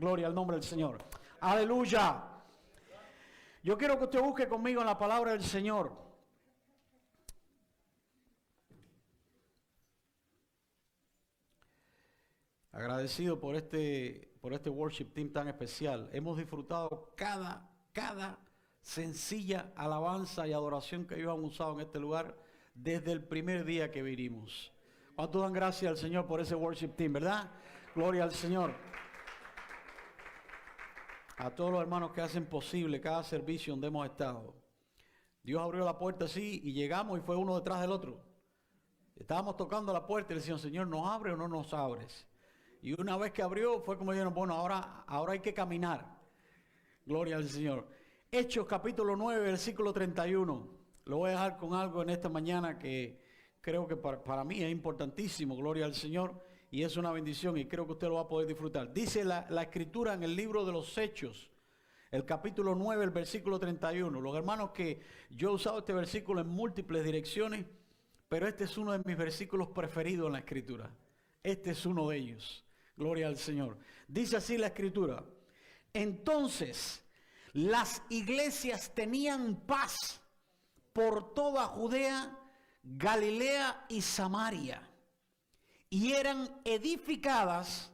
Gloria al nombre del Señor. Aleluya. Yo quiero que usted busque conmigo en la palabra del Señor. Agradecido por este worship team tan especial. Hemos disfrutado cada sencilla alabanza y adoración que ellos han usado en este lugar desde el primer día que vinimos. ¿Cuántos dan gracias al Señor por ese worship team, verdad? Gloria al Señor. A todos los hermanos que hacen posible cada servicio donde hemos estado. Dios abrió la puerta así y llegamos y fue uno detrás del otro. Estábamos tocando la puerta y le decían, Señor, ¿nos abre o no nos abres? Y una vez que abrió fue como dijeron, bueno, ahora hay que caminar. Gloria al Señor. Hechos capítulo 9, versículo 31. Lo voy a dejar con algo en esta mañana que creo que para mí es importantísimo. Gloria al Señor. Y es una bendición y creo que usted lo va a poder disfrutar. Dice la escritura en el libro de los Hechos, el capítulo 9, el versículo 31. Los hermanos que yo he usado este versículo en múltiples direcciones, pero este es uno de mis versículos preferidos en la escritura. Este es uno de ellos. Gloria al Señor. Dice así la escritura. Entonces, las iglesias tenían paz por toda Judea, Galilea y Samaria. Y eran edificadas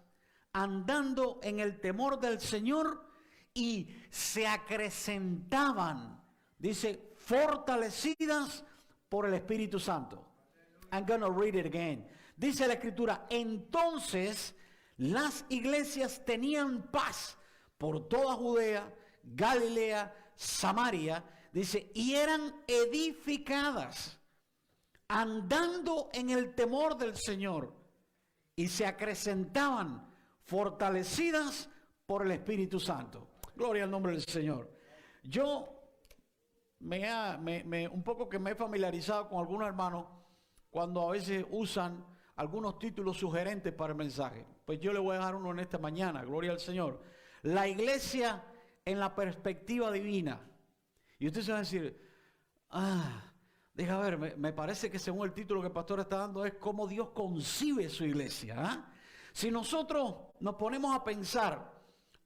andando en el temor del Señor y se acrecentaban, dice, fortalecidas por el Espíritu Santo. I'm going to read it again. Dice la escritura, entonces las iglesias tenían paz por toda Judea, Galilea, Samaria, dice, y eran edificadas andando en el temor del Señor y se acrecentaban fortalecidas por el Espíritu Santo. Gloria al nombre del Señor. Yo un poco que me he familiarizado con algunos hermanos cuando a veces usan algunos títulos sugerentes para el mensaje. Pues yo le voy a dejar uno en esta mañana, gloria al Señor. La iglesia en la perspectiva divina. Y usted se va a decir, deja ver, me parece que según el título que el pastor está dando es cómo Dios concibe su iglesia. Si nosotros nos ponemos a pensar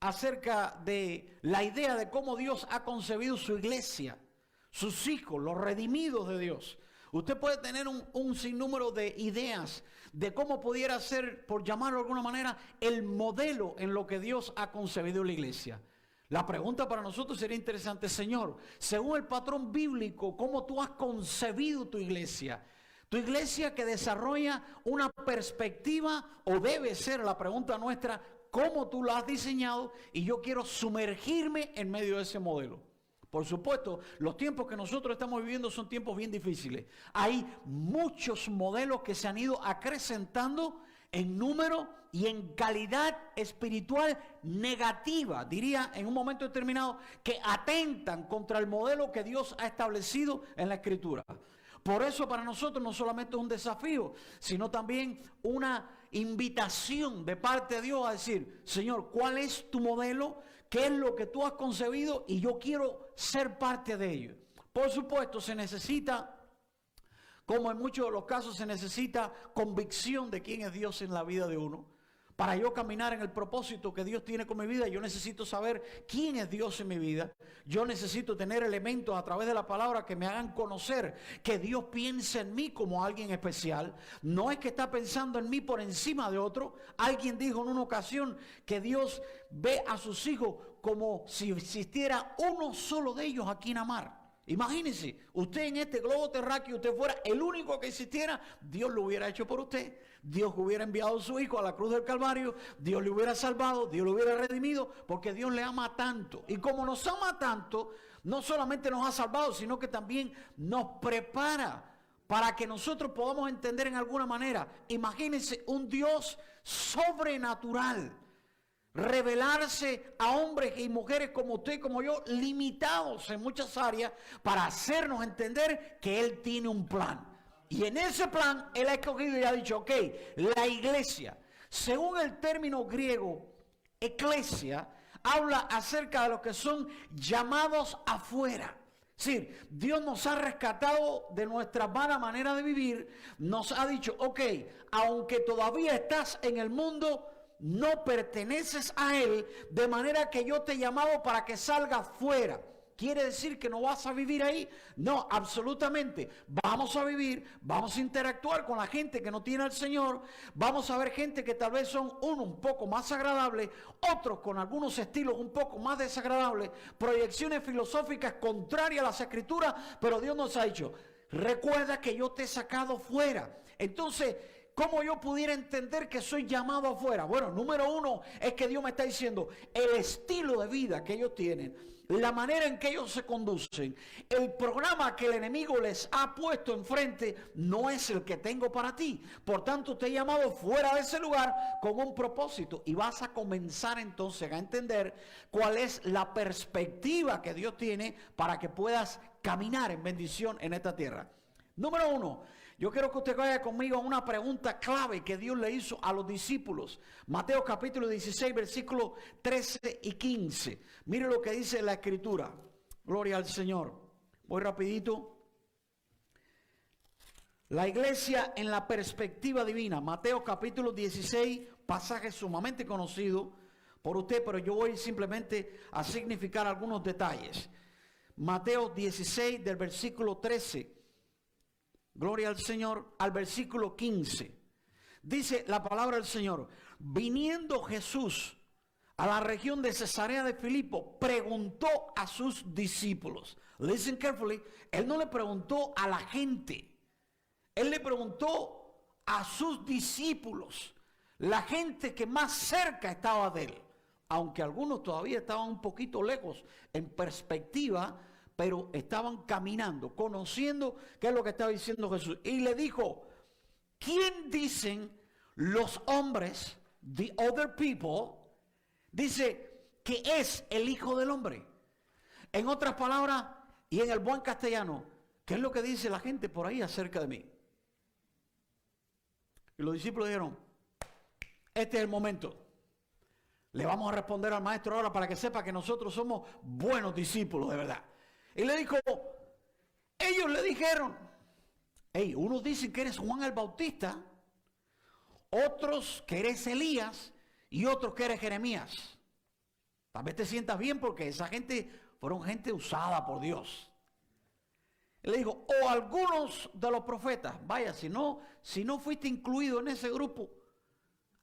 acerca de la idea de cómo Dios ha concebido su iglesia, sus hijos, los redimidos de Dios, usted puede tener un sinnúmero de ideas de cómo pudiera ser, por llamarlo de alguna manera, el modelo en lo que Dios ha concebido la iglesia. La pregunta para nosotros sería interesante, Señor, según el patrón bíblico, ¿cómo tú has concebido tu iglesia? Tu iglesia que desarrolla una perspectiva, o debe ser la pregunta nuestra, ¿cómo tú la has diseñado? Y yo quiero sumergirme en medio de ese modelo. Por supuesto, los tiempos que nosotros estamos viviendo son tiempos bien difíciles. Hay muchos modelos que se han ido acrecentando en número y en calidad espiritual negativa, diría en un momento determinado, que atentan contra el modelo que Dios ha establecido en la Escritura. Por eso para nosotros no solamente es un desafío, sino también una invitación de parte de Dios a decir, Señor, ¿cuál es tu modelo? ¿Qué es lo que tú has concebido? Y yo quiero ser parte de ello. Por supuesto, se necesita, como en muchos de los casos, se necesita convicción de quién es Dios en la vida de uno. Para yo caminar en el propósito que Dios tiene con mi vida, yo necesito saber quién es Dios en mi vida. Yo necesito tener elementos a través de la palabra que me hagan conocer que Dios piensa en mí como alguien especial. No es que está pensando en mí por encima de otro. Alguien dijo en una ocasión que Dios ve a sus hijos como si existiera uno solo de ellos a quien amar. Imagínense, usted en este globo terráqueo, usted fuera el único que existiera, Dios lo hubiera hecho por usted. Dios hubiera enviado a su hijo a la cruz del Calvario, Dios le hubiera salvado, Dios lo hubiera redimido, porque Dios le ama tanto. Y como nos ama tanto, no solamente nos ha salvado, sino que también nos prepara para que nosotros podamos entender en alguna manera. Imagínense un Dios sobrenatural revelarse a hombres y mujeres como usted y como yo, limitados en muchas áreas, para hacernos entender que Él tiene un plan. Y en ese plan Él ha escogido y ha dicho, ok, la iglesia, según el término griego, eclesia, habla acerca de los que son llamados afuera. Es decir, Dios nos ha rescatado de nuestra vana manera de vivir, nos ha dicho, ok, aunque todavía estás en el mundo, no perteneces a Él, de manera que yo te he llamado para que salgas fuera. ¿Quiere decir que no vas a vivir ahí? No, absolutamente. Vamos a vivir, vamos a interactuar con la gente que no tiene al Señor. Vamos a ver gente que tal vez son un poco más agradables, otros con algunos estilos un poco más desagradables, proyecciones filosóficas contrarias a las Escrituras, pero Dios nos ha dicho, recuerda que yo te he sacado fuera. Entonces, ¿cómo yo pudiera entender que soy llamado afuera? Bueno, número uno es que Dios me está diciendo el estilo de vida que ellos tienen, la manera en que ellos se conducen, el programa que el enemigo les ha puesto enfrente no es el que tengo para ti. Por tanto, te he llamado fuera de ese lugar con un propósito y vas a comenzar entonces a entender cuál es la perspectiva que Dios tiene para que puedas caminar en bendición en esta tierra. Número uno, yo quiero que usted vaya conmigo a una pregunta clave que Dios le hizo a los discípulos. Mateo capítulo 16, versículos 13 y 15. Mire lo que dice la Escritura. Gloria al Señor. Voy rapidito. La iglesia en la perspectiva divina. Mateo capítulo 16, pasaje sumamente conocido por usted, pero yo voy simplemente a significar algunos detalles. Mateo 16 del versículo 13. Gloria al Señor, al versículo 15. Dice la palabra del Señor: viniendo Jesús a la región de Cesarea de Filipo, preguntó a sus discípulos. Listen carefully. Él no le preguntó a la gente. Él le preguntó a sus discípulos, la gente que más cerca estaba de él. Aunque algunos todavía estaban un poquito lejos en perspectiva, pero estaban caminando, conociendo qué es lo que estaba diciendo Jesús. Y le dijo: ¿quién dicen los hombres, the other people, dice que es el Hijo del Hombre? En otras palabras, y en el buen castellano, ¿qué es lo que dice la gente por ahí acerca de mí? Y los discípulos dijeron: este es el momento. Le vamos a responder al maestro ahora para que sepa que nosotros somos buenos discípulos de verdad. Y le dijo, ellos le dijeron, hey, unos dicen que eres Juan el Bautista, otros que eres Elías y otros que eres Jeremías. Tal vez te sientas bien porque esa gente fueron gente usada por Dios. Y le dijo, o algunos de los profetas. Vaya, si no fuiste incluido en ese grupo,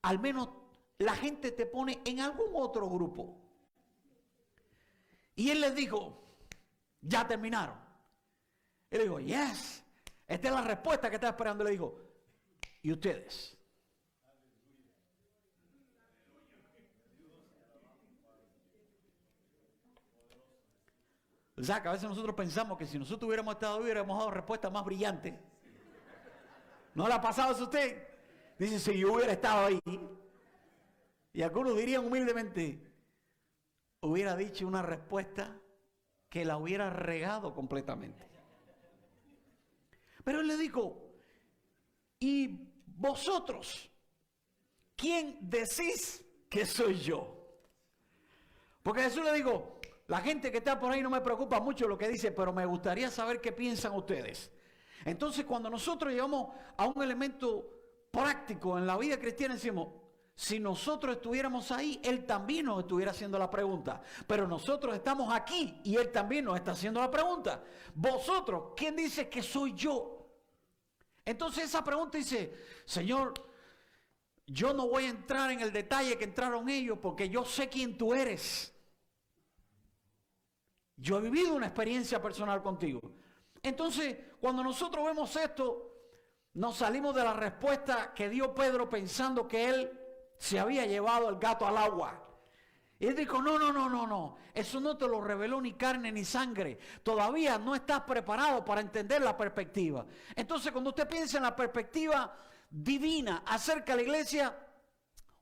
al menos la gente te pone en algún otro grupo. Y él les dijo, ya terminaron. Y le digo, yes, esta es la respuesta que estaba esperando. Le digo, ¿y ustedes? O sea, que a veces nosotros pensamos que si nosotros hubiéramos estado ahí, hubiéramos dado respuestas más brillantes. ¿No le ha pasado eso a usted? Dice, si yo hubiera estado ahí. Y algunos dirían humildemente, hubiera dicho una respuesta que la hubiera regado completamente. Pero él le dijo, ¿y vosotros? ¿Quién decís que soy yo? Porque Jesús le dijo, la gente que está por ahí no me preocupa mucho lo que dice, pero me gustaría saber qué piensan ustedes. Entonces, cuando nosotros llegamos a un elemento práctico en la vida cristiana, decimos, si nosotros estuviéramos ahí, Él también nos estuviera haciendo la pregunta. Pero nosotros estamos aquí y Él también nos está haciendo la pregunta. Vosotros, ¿quién dice que soy yo? Entonces esa pregunta dice, Señor, yo no voy a entrar en el detalle que entraron ellos porque yo sé quién tú eres. Yo he vivido una experiencia personal contigo. Entonces, cuando nosotros vemos esto, nos salimos de la respuesta que dio Pedro pensando que él se había llevado el gato al agua. Y él dijo, no, eso no te lo reveló ni carne ni sangre. Todavía no estás preparado para entender la perspectiva. Entonces, cuando usted piensa en la perspectiva divina acerca de la iglesia,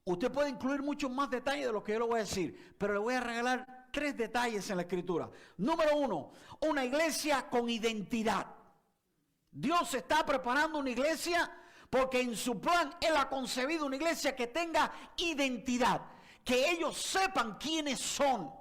usted puede incluir muchos más detalles de lo que yo le voy a decir, pero le voy a regalar 3 detalles en la Escritura. Número 1, una iglesia con identidad. Dios está preparando una iglesia porque en su plan Él ha concebido una iglesia que tenga identidad, que ellos sepan quiénes son,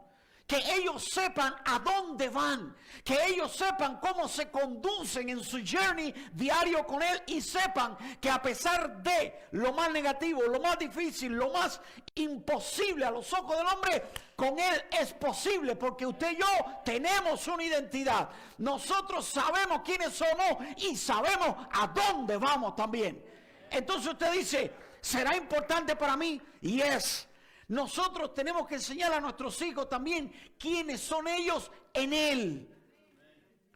que ellos sepan a dónde van, que ellos sepan cómo se conducen en su journey diario con Él y sepan que a pesar de lo más negativo, lo más difícil, lo más imposible a los ojos del hombre, con Él es posible, porque usted y yo tenemos una identidad. Nosotros sabemos quiénes somos y sabemos a dónde vamos también. Entonces usted dice, ¿será importante para mí? Y es. Nosotros tenemos que enseñar a nuestros hijos también quiénes son ellos en Él.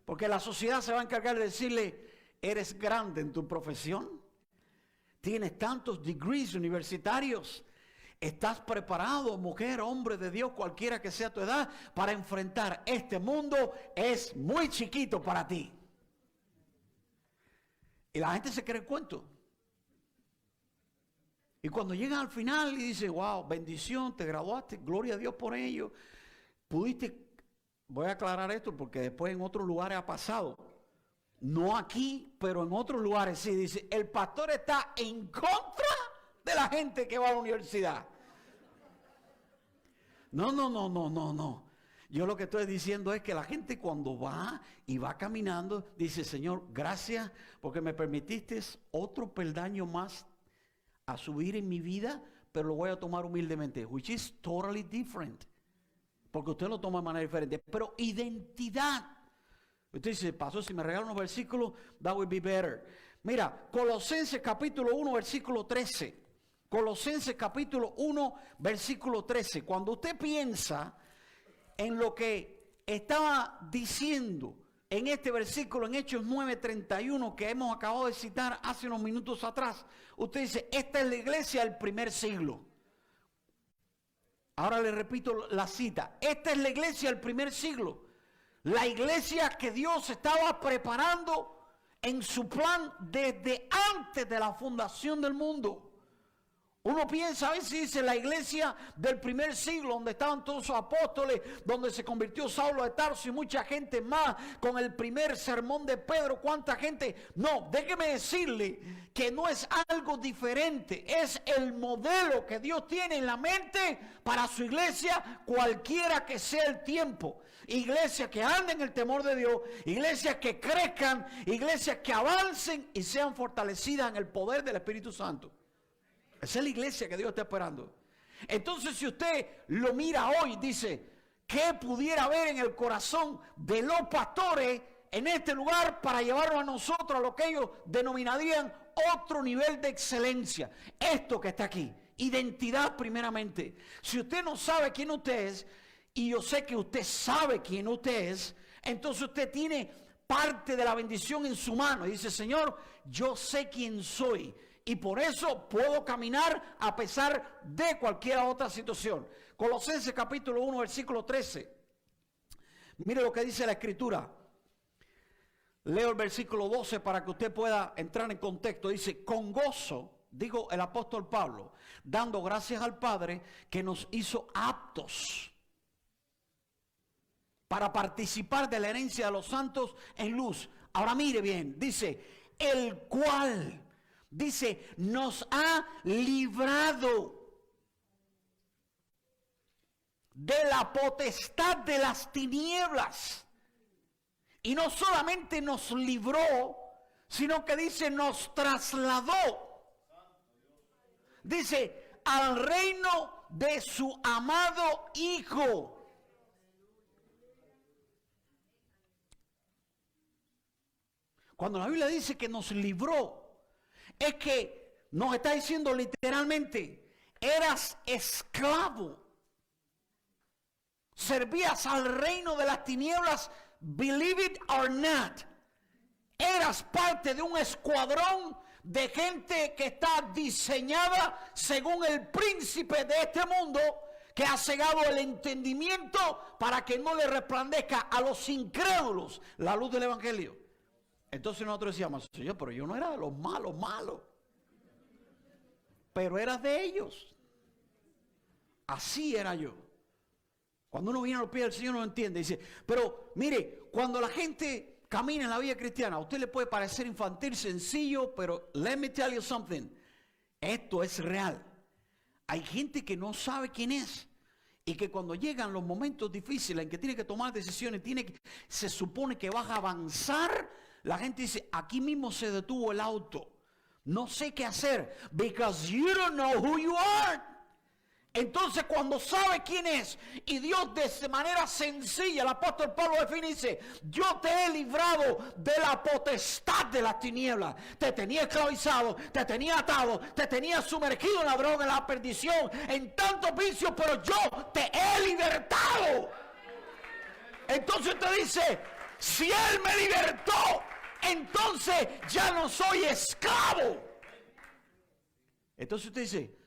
Porque la sociedad se va a encargar de decirle, eres grande en tu profesión, tienes tantos degrees universitarios, estás preparado, mujer, hombre de Dios, cualquiera que sea tu edad, para enfrentar este mundo, es muy chiquito para ti. Y la gente se cree el cuento. Y cuando llegan al final y dicen, wow, bendición, te graduaste, gloria a Dios por ello. Pudiste, voy a aclarar esto porque después en otros lugares ha pasado. No aquí, pero en otros lugares sí. Dice, el pastor está en contra de la gente que va a la universidad. No. Yo lo que estoy diciendo es que la gente cuando va y va caminando, dice, Señor, gracias porque me permitiste otro peldaño más a subir en mi vida, pero lo voy a tomar humildemente, which is totally different, porque usted lo toma de manera diferente. Pero identidad, usted dice, pastor, si me regalan unos versículos, that would be better. Mira, Colosenses capítulo 1, versículo 13. Colosenses capítulo 1, versículo 13. Cuando usted piensa en lo que estaba diciendo en este versículo, en Hechos 9:31, que hemos acabado de citar hace unos minutos atrás, usted dice, esta es la iglesia del primer siglo. Ahora le repito la cita, esta es la iglesia del primer siglo. La iglesia que Dios estaba preparando en su plan desde antes de la fundación del mundo. Uno piensa, a veces dice la iglesia del primer siglo, donde estaban todos sus apóstoles, donde se convirtió Saulo de Tarso y mucha gente más, con el primer sermón de Pedro, cuánta gente. No, déjeme decirle que no es algo diferente, es el modelo que Dios tiene en la mente para su iglesia, cualquiera que sea el tiempo. Iglesias que anden en el temor de Dios, iglesias que crezcan, iglesias que avancen y sean fortalecidas en el poder del Espíritu Santo. Esa es la iglesia que Dios está esperando. Entonces, si usted lo mira hoy, dice, ¿qué pudiera haber en el corazón de los pastores en este lugar para llevarlo a nosotros a lo que ellos denominarían otro nivel de excelencia? Esto que está aquí, identidad primeramente. Si usted no sabe quién usted es, y yo sé que usted sabe quién usted es, entonces usted tiene parte de la bendición en su mano. Y dice, Señor, yo sé quién soy. Y por eso puedo caminar a pesar de cualquier otra situación. Colosenses capítulo 1, versículo 13. Mire lo que dice la escritura. Leo el versículo 12 para que usted pueda entrar en contexto. Dice, con gozo, digo el apóstol Pablo, dando gracias al Padre que nos hizo aptos para participar de la herencia de los santos en luz. Ahora mire bien, dice, el cual... Dice, nos ha librado de la potestad de las tinieblas. Y no solamente nos libró, sino que dice, nos trasladó. Dice, al reino de su amado Hijo. Cuando la Biblia dice que nos libró, es que nos está diciendo literalmente, eras esclavo, servías al reino de las tinieblas, believe it or not, eras parte de un escuadrón de gente que está diseñada según el príncipe de este mundo, que ha cegado el entendimiento para que no le resplandezca a los incrédulos la luz del evangelio. Entonces nosotros decíamos, Señor, pero yo no era de los malos, pero era de ellos. Así era yo. Cuando uno viene a los pies del Señor no entiende. Dice, pero mire, cuando la gente camina en la vida cristiana, a usted le puede parecer infantil, sencillo, pero let me tell you something. Esto es real. Hay gente que no sabe quién es. Y que cuando llegan los momentos difíciles en que tiene que tomar decisiones, se supone que vas a avanzar, la gente dice, aquí mismo se detuvo el auto. No sé qué hacer, because you don't know who you are. Entonces cuando sabe quién es, y Dios de manera sencilla, el apóstol Pablo define y dice, yo te he librado de la potestad de las tinieblas. Te tenía esclavizado, te tenía atado, te tenía sumergido en la droga, en la perdición, en tantos vicios, pero yo te he libertado. Entonces usted dice, si Él me libertó, entonces ya no soy esclavo. Entonces usted dice,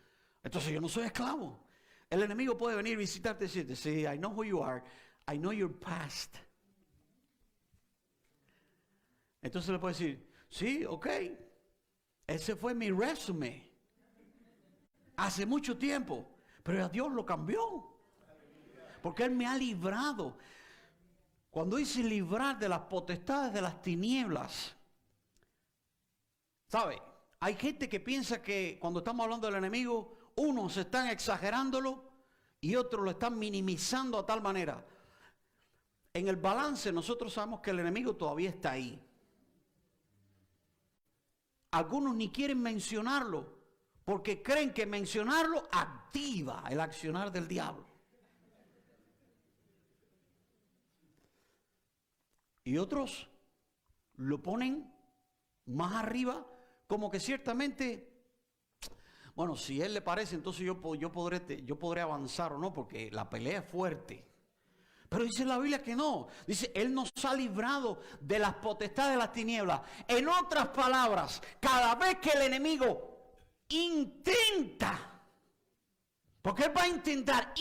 entonces yo no soy esclavo. El enemigo puede venir a visitarte y decirte, sí, I know who you are, I know your past. Entonces le puede decir, sí, ok, ese fue mi resumen hace mucho tiempo, pero a Dios lo cambió, porque Él me ha librado. Cuando dice librar de las potestades de las tinieblas, ¿sabe? Hay gente que piensa que cuando estamos hablando del enemigo, unos están exagerándolo y otros lo están minimizando a tal manera. En el balance nosotros sabemos que el enemigo todavía está ahí. Algunos ni quieren mencionarlo porque creen que mencionarlo activa el accionar del diablo. Y otros lo ponen más arriba, como que ciertamente, bueno, si a Él le parece, entonces yo podré avanzar o no, porque la pelea es fuerte. Pero dice la Biblia que no. Dice, Él nos ha librado de las potestades de las tinieblas. En otras palabras, cada vez que el enemigo intenta, porque Él va a intenta.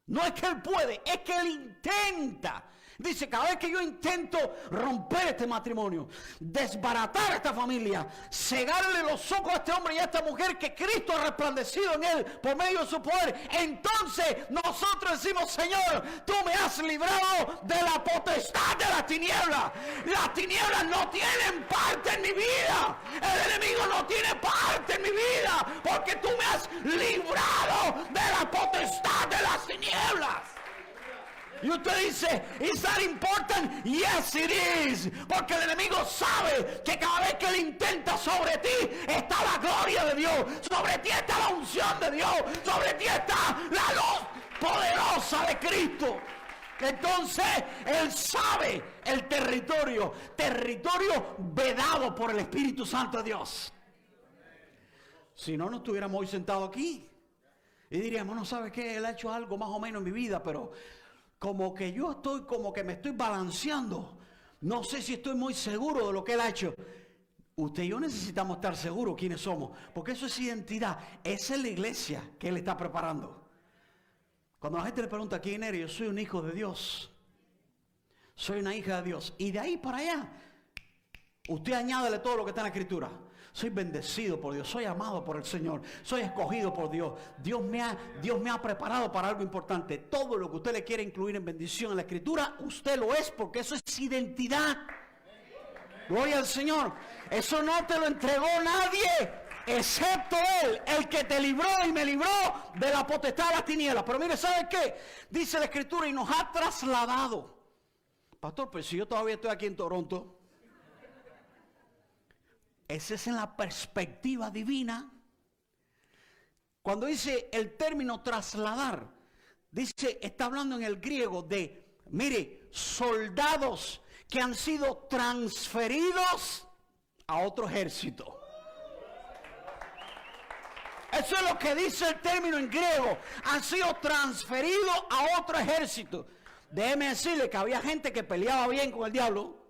No es que Él puede, es que Él intenta. Dice, cada vez que yo intento romper este matrimonio, desbaratar esta familia, cegarle los ojos a este hombre y a esta mujer que Cristo ha resplandecido en él por medio de su poder, entonces nosotros decimos, Señor, tú me has librado de la potestad de las tinieblas. Las tinieblas no tienen parte en mi vida. El enemigo no tiene parte en mi vida, porque tú me has librado de la potestad de las tinieblas. Y usted dice, ¿is that important? Yes, it is. Porque el enemigo sabe que cada vez que él intenta sobre ti, está la gloria de Dios. Sobre ti está la unción de Dios. Sobre ti está la luz poderosa de Cristo. Entonces, él sabe el territorio vedado por el Espíritu Santo de Dios. Si no, no estuviéramos hoy sentados aquí. Y diríamos, no, ¿sabe qué? Él ha hecho algo más o menos en mi vida, pero como que yo estoy, como que me estoy balanceando. No sé si estoy muy seguro de lo que Él ha hecho. Usted y yo necesitamos estar seguros quiénes somos, porque eso es identidad. Esa es la iglesia que Él está preparando. Cuando la gente le pregunta quién eres, yo soy un hijo de Dios. Soy una hija de Dios. Y de ahí para allá, usted añádele todo lo que está en la Escritura. Soy bendecido por Dios, soy amado por el Señor, soy escogido por Dios. Dios me ha preparado para algo importante. Todo lo que usted le quiere incluir en bendición en la Escritura, usted lo es, porque eso es identidad. Gloria al Señor. Eso no te lo entregó nadie, excepto Él, el que te libró y me libró de la potestad de las tinieblas. Pero mire, ¿sabe qué? Dice la Escritura, y nos ha trasladado. Pastor, pues si yo todavía estoy aquí en Toronto. Esa es en la perspectiva divina. Cuando dice el término trasladar, dice, está hablando en el griego de, mire, soldados que han sido transferidos a otro ejército. Eso es lo que dice el término en griego. Han sido transferidos a otro ejército. Déjeme decirle que había gente que peleaba bien con el diablo.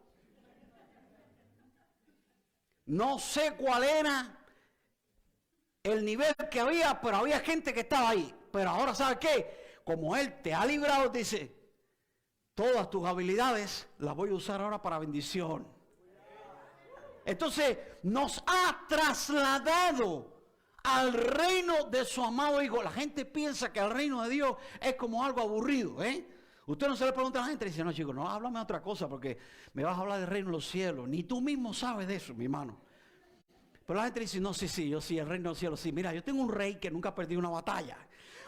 No sé cuál era el nivel que había, pero había gente que estaba ahí. Pero ahora, ¿sabe qué? Como Él te ha librado, dice, todas tus habilidades las voy a usar ahora para bendición. Entonces, nos ha trasladado al reino de su amado Hijo. La gente piensa que el reino de Dios es como algo aburrido, ¿eh? Usted no se le pregunta a la gente y dice, no, chicos, no, háblame de otra cosa porque me vas a hablar del reino de los cielos. Ni tú mismo sabes de eso, mi hermano. Pero la gente dice, no, sí, yo sí, el reino de los cielos, sí. Mira, yo tengo un rey que nunca ha perdido una batalla.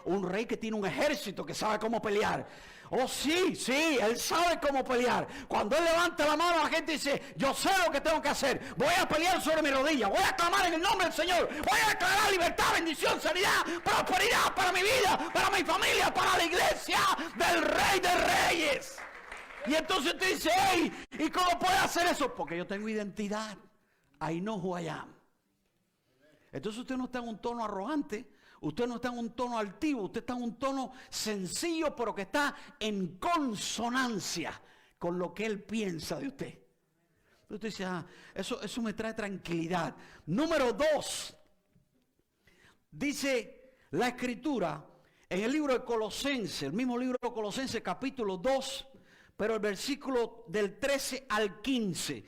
un rey que tiene un ejército, que sabe cómo pelear. Oh, sí, él sabe cómo pelear. Cuando él levanta la mano, la gente dice, yo sé lo que tengo que hacer. Voy a pelear sobre mi rodilla. Voy a clamar en el nombre del Señor. Voy a declarar libertad, bendición, sanidad, prosperidad para mi vida, para mi familia, para la iglesia del Rey de Reyes. Y entonces usted dice, hey, ¿y cómo puede hacer eso? Porque yo tengo identidad. I know who I am. Entonces usted no está en un tono arrogante. Usted no está en un tono altivo, usted está en un tono sencillo, pero que está en consonancia con lo que él piensa de usted. Usted dice, eso me trae tranquilidad. Número 2, dice la Escritura en el libro de Colosenses, el mismo libro de Colosenses, capítulo 2, pero el versículo del 13 al 15.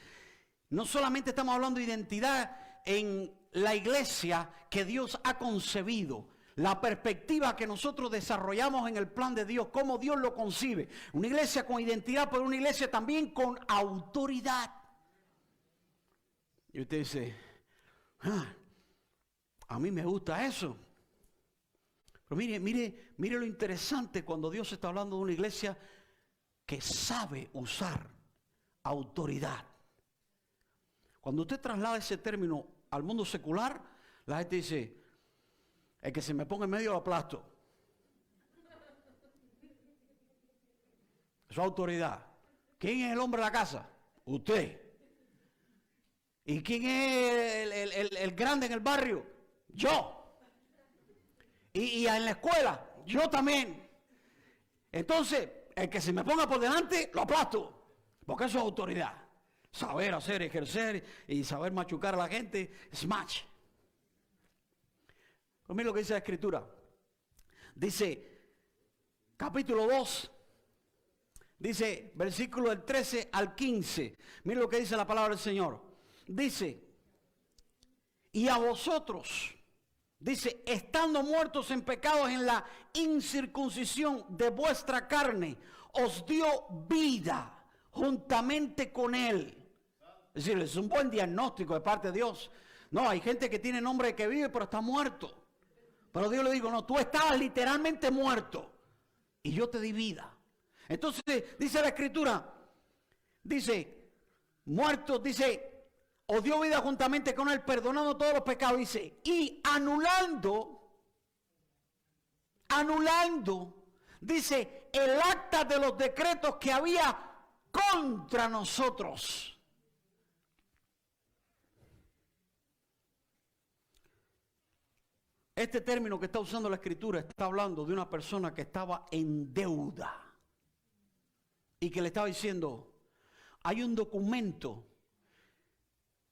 No solamente estamos hablando de identidad en la iglesia que Dios ha concebido, la perspectiva que nosotros desarrollamos en el plan de Dios, cómo Dios lo concibe. Una iglesia con identidad, pero una iglesia también con autoridad. Y usted dice, a mí me gusta eso. Pero mire lo interesante cuando Dios está hablando de una iglesia que sabe usar autoridad. Cuando usted traslada ese término al mundo secular, la gente dice, el que se me ponga en medio lo aplasto. Eso es autoridad. ¿Quién es el hombre de la casa? Usted. ¿Y quién es el grande en el barrio? Yo. Y en la escuela, yo también. Entonces, el que se me ponga por delante, lo aplasto. Porque eso es autoridad. Saber hacer, ejercer y saber machucar a la gente, smash. Pues mira lo que dice la Escritura. Dice, capítulo 2, dice, versículo del 13 al 15. Mira lo que dice la palabra del Señor. Dice, y a vosotros, dice, estando muertos en pecados en la incircuncisión de vuestra carne, os dio vida juntamente con Él. Es decir, es un buen diagnóstico de parte de Dios. No, hay gente que tiene nombre de que vive, pero está muerto. Pero Dios le dijo, no, tú estabas literalmente muerto y yo te di vida. Entonces, dice la Escritura, dice, muertos, dice, os dio vida juntamente con Él, perdonando todos los pecados, dice, y anulando, dice, el acta de los decretos que había contra nosotros. Este término que está usando la Escritura está hablando de una persona que estaba en deuda y que le estaba diciendo, hay un documento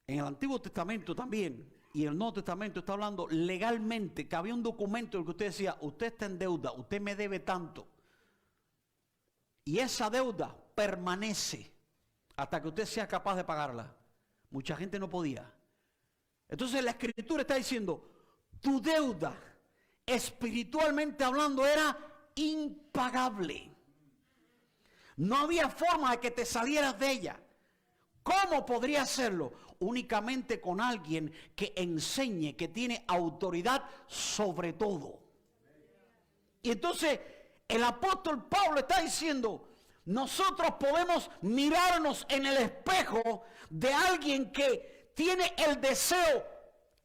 en el Antiguo Testamento también y en el Nuevo Testamento está hablando legalmente que había un documento en el que usted decía, usted está en deuda, usted me debe tanto y esa deuda permanece hasta que usted sea capaz de pagarla. Mucha gente no podía. Entonces la Escritura está diciendo, tu deuda, espiritualmente hablando, era impagable. No había forma de que te salieras de ella. ¿Cómo podría hacerlo? Únicamente con alguien que enseñe, que tiene autoridad sobre todo. Y entonces el apóstol Pablo está diciendo, nosotros podemos mirarnos en el espejo de alguien que tiene el deseo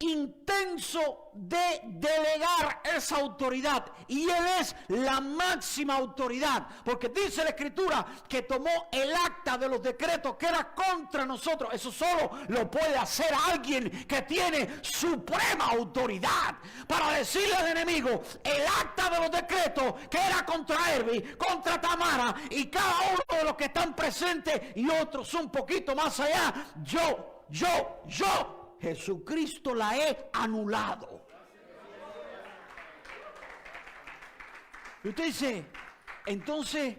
intenso de delegar esa autoridad y Él es la máxima autoridad, porque dice la Escritura que tomó el acta de los decretos que era contra nosotros. Eso solo lo puede hacer alguien que tiene suprema autoridad para decirle al enemigo, el acta de los decretos que era contra Herbie, contra Tamara y cada uno de los que están presentes y otros un poquito más allá, yo Jesucristo la he anulado. Y usted dice, entonces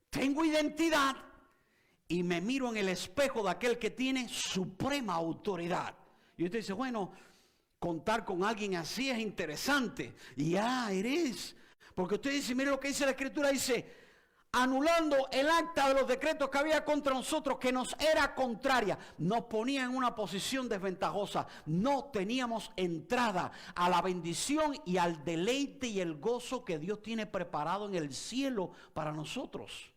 tengo identidad y me miro en el espejo de aquel que tiene suprema autoridad. Y usted dice, bueno, contar con alguien así es interesante. Y eres. Porque usted dice, mire lo que dice la Escritura, dice, anulando el acta de los decretos que había contra nosotros, que nos era contraria, nos ponía en una posición desventajosa. No teníamos entrada a la bendición y al deleite y el gozo que Dios tiene preparado en el cielo para nosotros.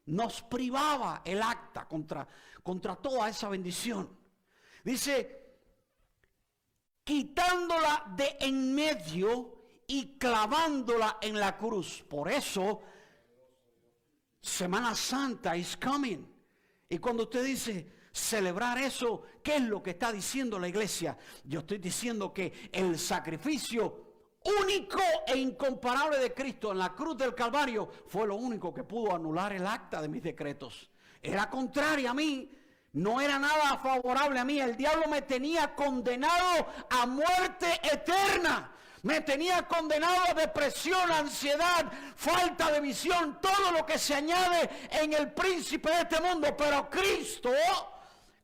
Nos privaba el acta contra toda esa bendición. Dice, quitándola de en medio y clavándola en la cruz. Por eso, Semana Santa is coming. Y cuando usted dice celebrar eso, ¿qué es lo que está diciendo la iglesia? Yo estoy diciendo que el sacrificio único e incomparable de Cristo en la cruz del Calvario fue lo único que pudo anular el acta de mis decretos. Era contraria a mí, no era nada favorable a mí. El diablo me tenía condenado a muerte eterna. Me tenía condenado a depresión, ansiedad, falta de visión, todo lo que se añade en el príncipe de este mundo. Pero Cristo,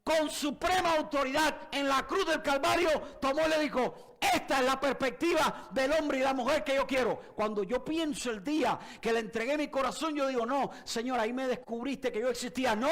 con suprema autoridad en la cruz del Calvario, tomó y le dijo: esta es la perspectiva del hombre y la mujer que yo quiero. Cuando yo pienso el día que le entregué mi corazón, yo digo: no, Señor, ahí me descubriste que yo existía. No,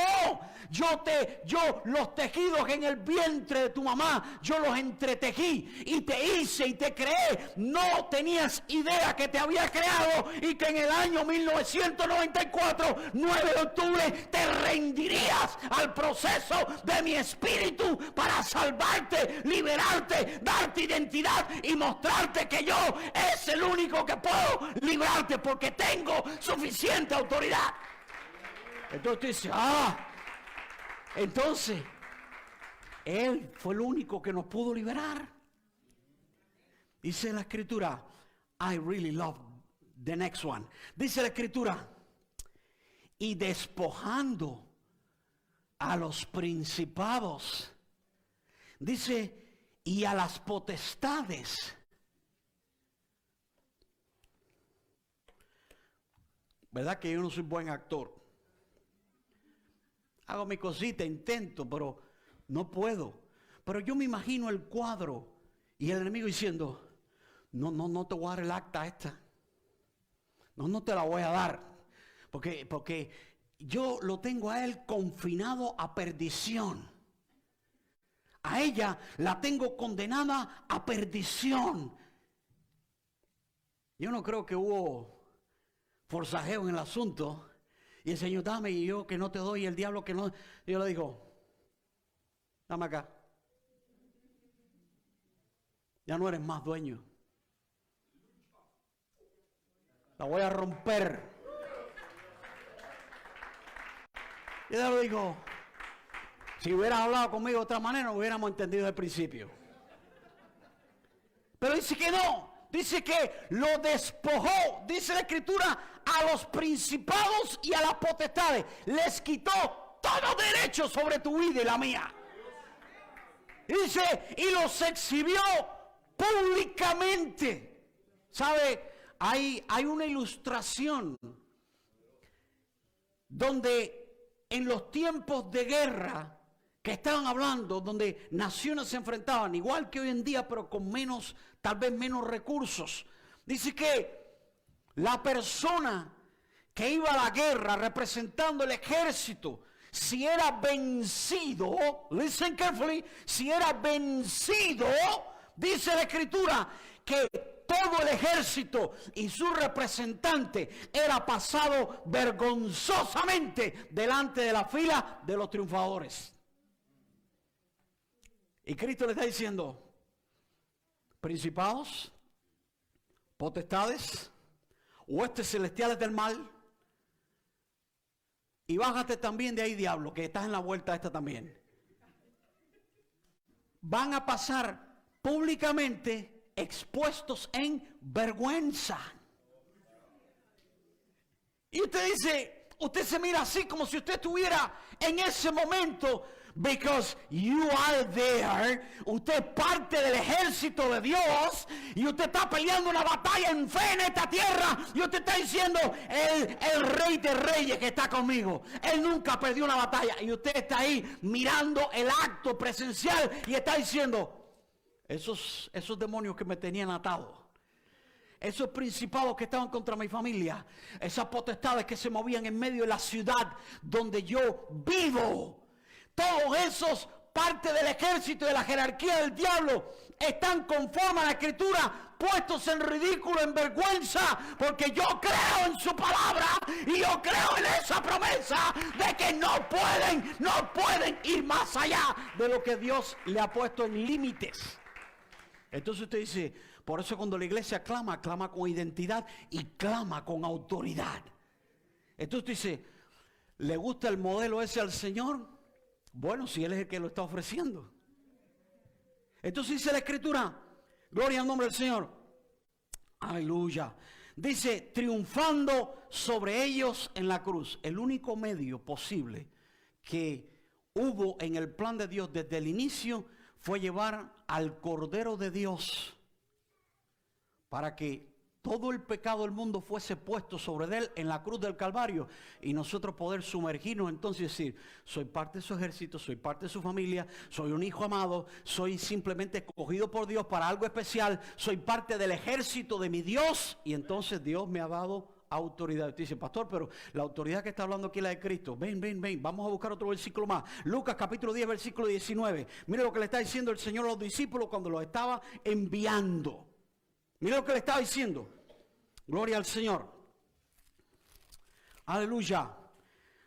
yo los tejidos en el vientre de tu mamá, yo los entretejí y te hice y te creé. No tenías idea que te había creado y que en el año 1994, 9 de octubre, te rendirías al proceso de mi espíritu para salvarte, liberarte, darte identidad y mostrarte que yo es el único que puedo librarte porque tengo suficiente autoridad. Entonces tú dices: entonces Él fue el único que nos pudo liberar. Dice la escritura, I really love the next one. Dice la escritura, y despojando a los principados, dice, y a las potestades. ¿Verdad que yo no soy buen actor? Hago mi cosita, intento, pero no puedo. Pero yo me imagino el cuadro y el enemigo diciendo: no te voy a dar el acta esta. No te la voy a dar. Porque yo lo tengo a él confinado a perdición. A ella la tengo condenada a perdición. Yo no creo que hubo forcejeo en el asunto. Y el Señor: dame, y yo que no te doy, y el diablo que no. Y yo le digo: dame acá. Ya no eres más dueño. La voy a romper. Y el diablo dijo: si hubieras hablado conmigo de otra manera, no hubiéramos entendido desde el principio. Pero dice que no. Dice que lo despojó, dice la escritura, a los principados y a las potestades. Les quitó todo derecho sobre tu vida y la mía. Dice, y los exhibió públicamente. ¿Sabe? Hay una ilustración donde en los tiempos de guerra que estaban hablando, donde naciones se enfrentaban, igual que hoy en día, pero con menos, tal vez menos recursos. Dice que la persona que iba a la guerra representando el ejército, si era vencido, listen carefully, si era vencido, dice la escritura, que todo el ejército y su representante era pasado vergonzosamente delante de la fila de los triunfadores. Y Cristo le está diciendo: principados, potestades, huestes celestiales del mal, y bájate también de ahí, diablo, que estás en la vuelta esta también. Van a pasar públicamente expuestos en vergüenza. Y usted dice, usted se mira así como si usted estuviera en ese momento. Because you are there. Usted es parte del ejército de Dios. Y usted está peleando una batalla en fe en esta tierra. Y usted está diciendo: el rey de reyes que está conmigo, él nunca perdió una batalla. Y usted está ahí mirando el acto presencial y está diciendo: esos demonios que me tenían atado, esos principados que estaban contra mi familia, esas potestades que se movían en medio de la ciudad donde yo vivo, todos esos, parte del ejército y de la jerarquía del diablo, están conforme a la escritura, puestos en ridículo, en vergüenza, porque yo creo en su palabra y yo creo en esa promesa de que no pueden ir más allá de lo que Dios le ha puesto en límites. Entonces usted dice, por eso cuando la iglesia clama, clama con identidad y clama con autoridad. Entonces usted dice, ¿le gusta el modelo ese al Señor? Bueno, si Él es el que lo está ofreciendo. Entonces dice la escritura, gloria al nombre del Señor, aleluya, dice, triunfando sobre ellos en la cruz. El único medio posible que hubo en el plan de Dios desde el inicio fue llevar al Cordero de Dios para que todo el pecado del mundo fuese puesto sobre él en la cruz del Calvario y nosotros poder sumergirnos entonces y decir, soy parte de su ejército, soy parte de su familia, soy un hijo amado, soy simplemente escogido por Dios para algo especial, soy parte del ejército de mi Dios y entonces Dios me ha dado autoridad. Usted dice, pastor, pero la autoridad que está hablando aquí es la de Cristo. Ven, vamos a buscar otro versículo más. Lucas capítulo 10, versículo 19. Mire lo que le está diciendo el Señor a los discípulos cuando los estaba enviando. Mire lo que le estaba diciendo. Gloria al Señor. Aleluya.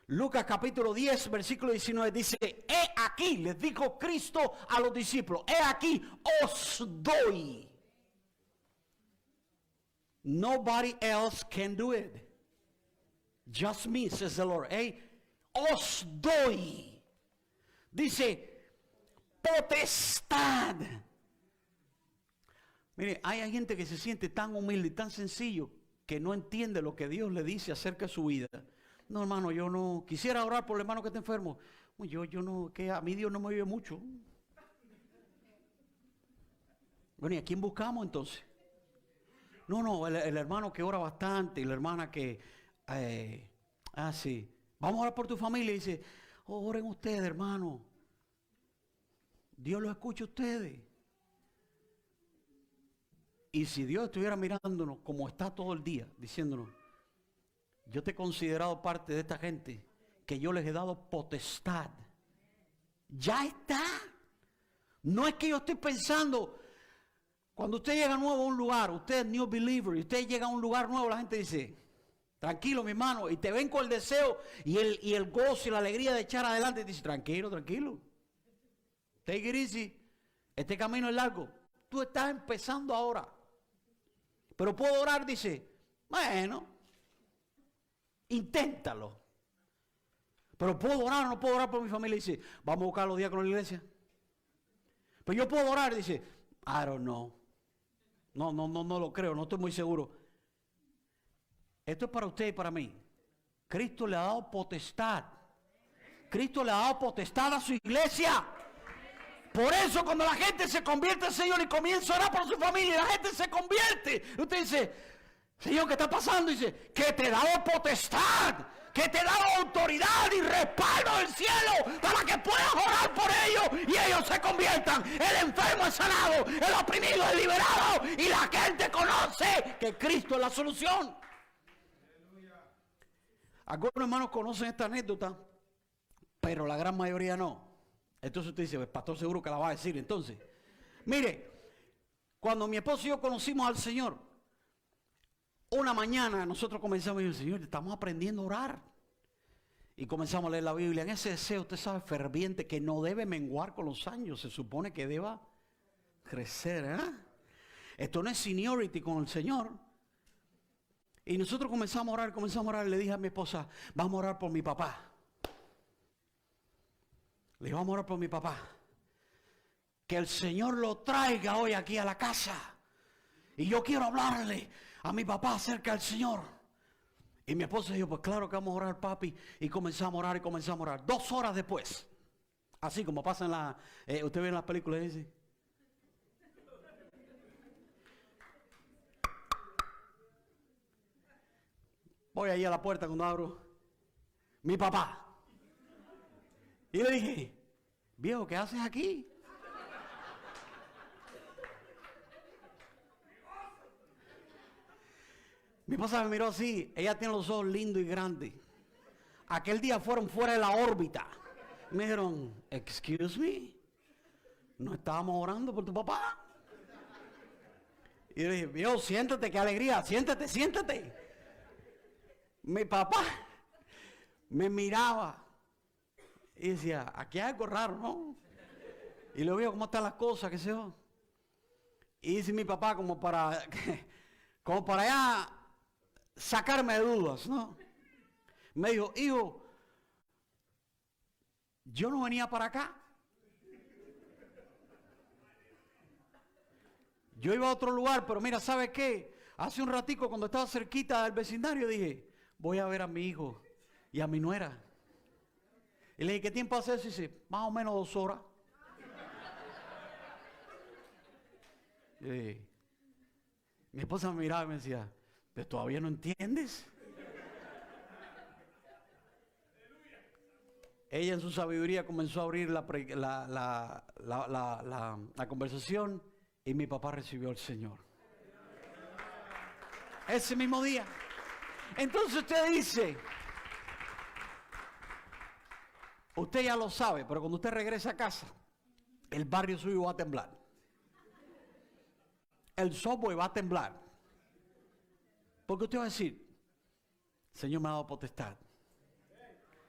Lucas capítulo 10, versículo 19 dice, he aquí, les dijo Cristo a los discípulos, he aquí os doy. Nobody else can do it. Just me, says the Lord. Hey, os doy. Dice, potestad. Mire, hay gente que se siente tan humilde y tan sencillo que no entiende lo que Dios le dice acerca de su vida. No, hermano, yo no quisiera orar por el hermano que está enfermo. Yo no, que a mí Dios no me oye mucho. Bueno, ¿y a quién buscamos entonces? No, el hermano que ora bastante y la hermana que, sí, vamos a orar por tu familia y dice, oren ustedes, hermano. Dios los escucha a ustedes. Y si Dios estuviera mirándonos como está todo el día, diciéndonos, yo te he considerado parte de esta gente, que yo les he dado potestad. Ya está. No es que yo estoy pensando, cuando usted llega nuevo a un lugar, usted es new believer, y usted llega a un lugar nuevo, la gente dice, tranquilo mi hermano, y te ven con el deseo y el gozo y la alegría de echar adelante, y dice, tranquilo. Take it easy. Este camino es largo. Tú estás empezando ahora. Pero puedo orar, dice, bueno, inténtalo. Pero puedo orar o no puedo orar por mi familia, dice, vamos a buscar a los diáconos de la iglesia. Pero yo puedo orar, dice, I don't know. No lo creo, no estoy muy seguro. Esto es para usted y para mí. Cristo le ha dado potestad. Cristo le ha dado potestad a su iglesia. Por eso cuando la gente se convierte al Señor y comienza a orar por su familia, la gente se convierte. Usted dice, Señor, ¿qué está pasando? Dice, que te he dado potestad, que te he dado autoridad y respaldo del cielo para que puedas orar por ellos y ellos se conviertan. El enfermo es sanado, el oprimido es liberado y la gente conoce que Cristo es la solución. Algunos hermanos conocen esta anécdota, pero la gran mayoría no. Entonces usted dice, pues, pastor, seguro que la va a decir. Entonces, mire, cuando mi esposo y yo conocimos al Señor, una mañana nosotros comenzamos a decir, Señor, estamos aprendiendo a orar. Y comenzamos a leer la Biblia. En ese deseo, usted sabe, ferviente, que no debe menguar con los años. Se supone que deba crecer, ¿eh? Esto no es seniority con el Señor. Y nosotros comenzamos a orar. Le dije a mi esposa, vamos a orar por mi papá. Le dije, vamos a orar por mi papá. Que el Señor lo traiga hoy aquí a la casa. Y yo quiero hablarle a mi papá acerca del Señor. Y mi esposa dijo, pues claro que vamos a orar, papi. Y comenzamos a orar. 2 horas después. Así como pasa en la... usted ve en las películas, dice. Voy ahí a la puerta cuando abro. Mi papá. Y le dije, viejo, ¿qué haces aquí? Mi esposa me miró así. Ella tiene los ojos lindos y grandes. Aquel día fueron fuera de la órbita. Me dijeron, excuse me, ¿no estábamos orando por tu papá? Y yo dije, viejo, siéntate, qué alegría, siéntate, siéntate. Mi papá me miraba y decía, aquí hay algo raro, ¿no? Y le veo cómo están las cosas, qué sé yo. Y dice mi papá como para allá sacarme de dudas, ¿no? Me dijo, hijo, yo no venía para acá. Yo iba a otro lugar, pero mira, ¿sabes qué? Hace un ratico cuando estaba cerquita del vecindario dije, voy a ver a mi hijo y a mi nuera. Y le dije, ¿qué tiempo hace eso? Y dice, más o menos 2 horas. Y dije, mi esposa me miraba y me decía, ¿pero todavía no entiendes? Ella en su sabiduría comenzó a abrir la conversación y mi papá recibió al Señor. Ese mismo día. Entonces usted dice, usted ya lo sabe, pero cuando usted regresa a casa, el barrio suyo va a temblar. El subway va a temblar. Porque usted va a decir, Señor me ha dado potestad.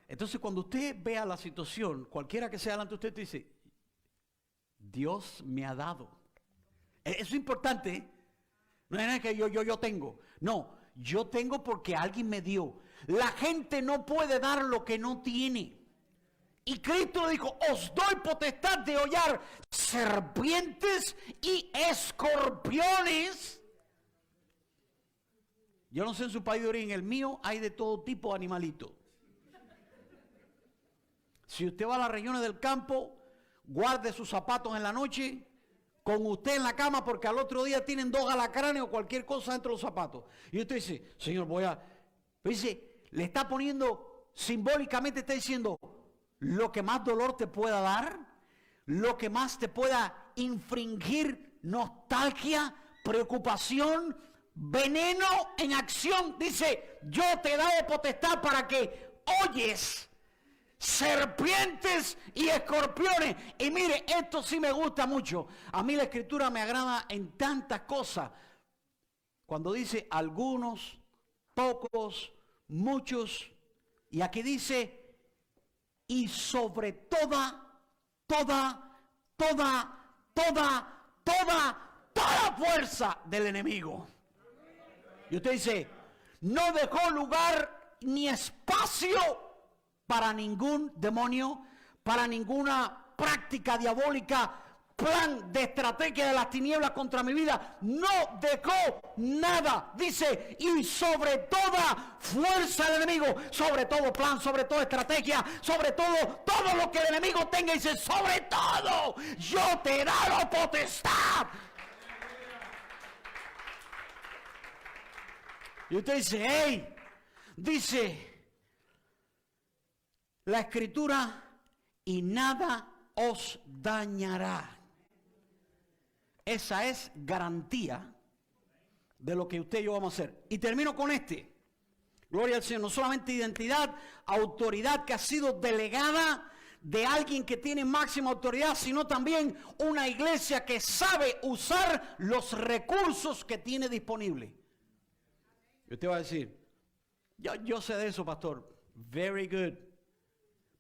Entonces cuando usted vea la situación, cualquiera que sea delante de usted, dice, Dios me ha dado. Eso es importante, ¿eh? No es que yo tengo. No, yo tengo porque alguien me dio. La gente no puede dar lo que no tiene. Y Cristo dijo, os doy potestad de hollar serpientes y escorpiones. Yo no sé en su país de origen, el mío hay de todo tipo de animalitos. Si usted va a las regiones del campo, guarde sus zapatos en la noche con usted en la cama porque al otro día tienen 2 alacranes o cualquier cosa dentro de los zapatos. Y usted dice, Señor, dice, le está poniendo, simbólicamente está diciendo, lo que más dolor te pueda dar, lo que más te pueda infringir nostalgia, preocupación, veneno en acción. Dice, yo te he dado potestad para que oyes serpientes y escorpiones. Y mire, esto sí me gusta mucho. A mí la escritura me agrada en tantas cosas. Cuando dice algunos, pocos, muchos. Y aquí dice, y sobre toda fuerza del enemigo. Y usted dice, no dejó lugar ni espacio para ningún demonio, para ninguna práctica diabólica, plan de estrategia de las tinieblas contra mi vida. No dejó nada. Dice, y sobre toda fuerza del enemigo, sobre todo plan, sobre toda estrategia, sobre todo lo que el enemigo tenga. Dice, sobre todo, yo te he dado potestad. Y usted dice, hey, dice la escritura, y nada os dañará. Esa es garantía de lo que usted y yo vamos a hacer. Y termino con este. Gloria al Señor. No solamente identidad, autoridad que ha sido delegada de alguien que tiene máxima autoridad, sino también una iglesia que sabe usar los recursos que tiene disponibles. Y usted va a decir, yo sé de eso, pastor. Very good.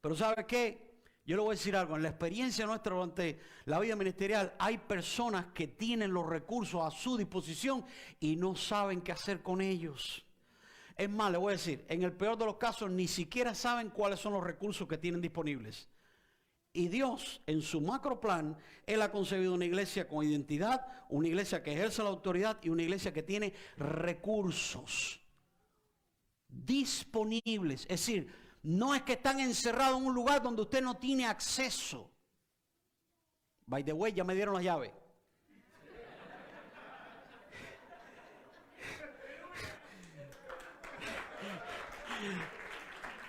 Pero ¿sabe qué? Yo le voy a decir algo. En la experiencia nuestra durante la vida ministerial, hay personas que tienen los recursos a su disposición y no saben qué hacer con ellos. Es más, le voy a decir, en el peor de los casos, ni siquiera saben cuáles son los recursos que tienen disponibles. Y Dios, en su macro plan, Él ha concebido una iglesia con identidad, una iglesia que ejerce la autoridad y una iglesia que tiene recursos disponibles. Es decir, no es que están encerrados en un lugar donde usted no tiene acceso. By the way, ya me dieron las llaves.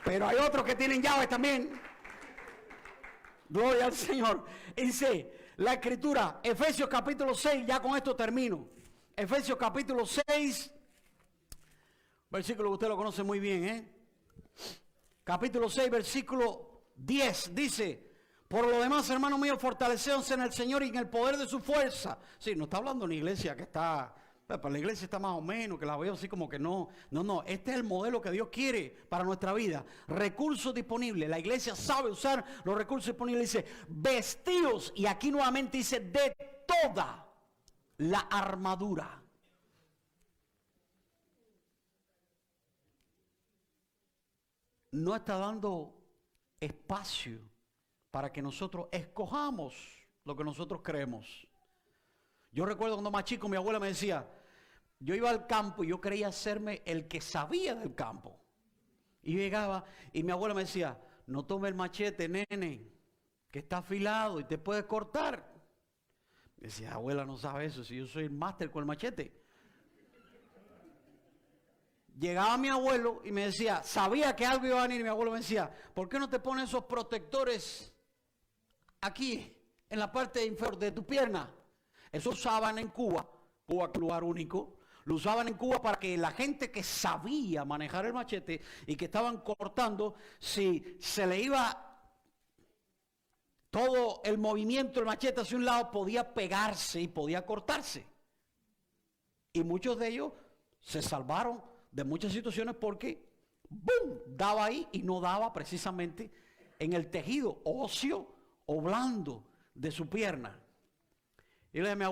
Pero hay otros que tienen llaves también. Gloria al Señor. Dice la escritura, Efesios capítulo 6, ya con esto termino. Efesios capítulo 6, Versículo que usted lo conoce muy bien, ¿eh? Capítulo 6, versículo 10, dice: por lo demás, hermanos míos, fortaleceos en el Señor y en el poder de su fuerza. Sí, no está hablando de una iglesia que está, para la iglesia está más o menos, que la veo así como que no. No, este es el modelo que Dios quiere para nuestra vida. Recursos disponibles. La iglesia sabe usar los recursos disponibles. Dice, vestidos, y aquí nuevamente dice, de toda la armadura. No está dando espacio para que nosotros escojamos lo que nosotros creemos. Yo recuerdo cuando más chico mi abuela me decía, yo iba al campo y yo creía hacerme el que sabía del campo. Y yo llegaba y mi abuela me decía, no tome el machete, nene, que está afilado y te puedes cortar. Me decía, abuela, no sabe eso, si yo soy el máster con el machete. Llegaba mi abuelo y me decía, sabía que algo iba a venir, y mi abuelo me decía, ¿por qué no te pones esos protectores aquí, en la parte inferior de tu pierna? Eso usaban en Cuba, Cuba es un lugar único, lo usaban en Cuba para que la gente que sabía manejar el machete y que estaban cortando, si se le iba todo el movimiento del machete hacia un lado, podía pegarse y podía cortarse. Y muchos de ellos se salvaron de muchas situaciones porque ¡boom!, daba ahí y no daba precisamente en el tejido óseo o blando de su pierna. Y le dije a mi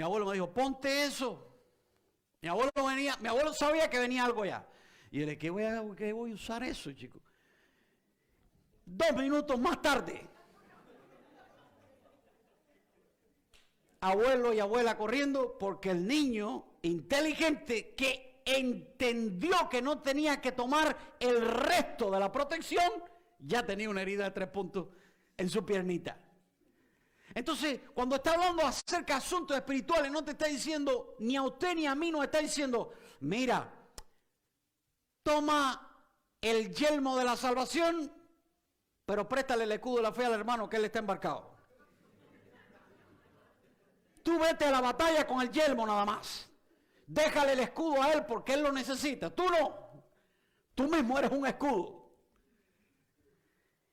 abuelo me dijo, ponte eso. Mi abuelo sabía que venía algo ya. Y yo le dije, ¿qué voy a usar eso, chico? 2 minutos más tarde, abuelo y abuela corriendo, porque el niño inteligente que entendió que no tenía que tomar el resto de la protección, ya tenía una herida de 3 puntos en su piernita. Entonces, cuando está hablando acerca de asuntos espirituales, no te está diciendo, ni a usted ni a mí, no está diciendo, mira, toma el yelmo de la salvación, pero préstale el escudo de la fe al hermano que él está embarcado. Tú vete a la batalla con el yelmo nada más. Déjale el escudo a él porque él lo necesita. Tú no. Tú mismo eres un escudo.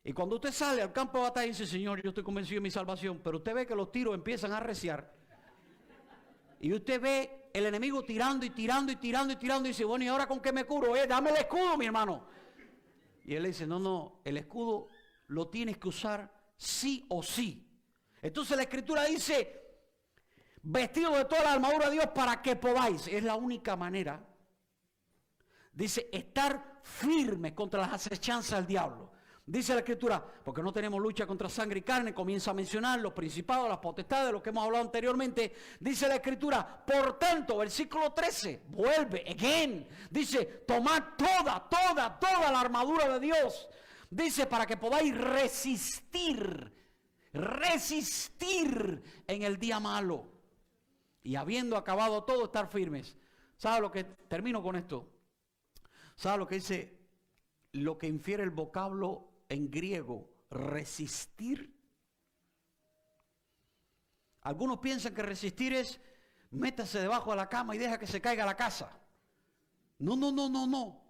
Y cuando usted sale al campo de batalla y dice, Señor, yo estoy convencido de mi salvación, pero usted ve que los tiros empiezan a arreciar. Y usted ve el enemigo tirando y tirando y tirando y tirando y dice, bueno, ¿y ahora con qué me curo? Dame el escudo, mi hermano. Y él le dice, no, el escudo lo tienes que usar sí o sí. Entonces la Escritura dice, vestido de toda la armadura de Dios para que podáis. Es la única manera. Dice, estar firme contra las acechanzas del diablo. Dice la Escritura, porque no tenemos lucha contra sangre y carne, comienza a mencionar los principados, las potestades, lo que hemos hablado anteriormente. Dice la Escritura, por tanto, versículo 13, vuelve, again, dice, tomad toda la armadura de Dios. Dice, para que podáis resistir en el día malo. Y habiendo acabado todo, estar firmes. ¿Sabe lo que? Termino con esto. ¿Sabe lo que dice? Lo que infiere el vocablo en griego, resistir. Algunos piensan que resistir es métase debajo de la cama y deja que se caiga la casa. No.